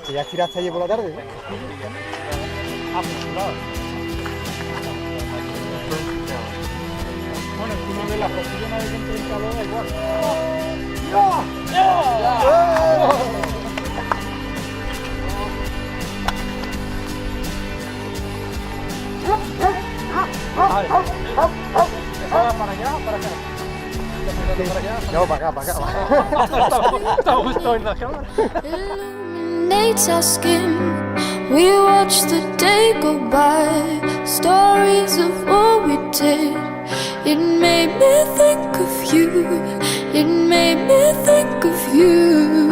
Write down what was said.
Que ya tiraste ayer por la tarde. Bueno, encima de la posición de que entre en calor da igual. Vale. ¿Para allá o para acá? No, para acá, Está justo en la cámara. Illuminates our skin. We watch the day go by. Stories of what we did. It made me think of you. It made me think of you.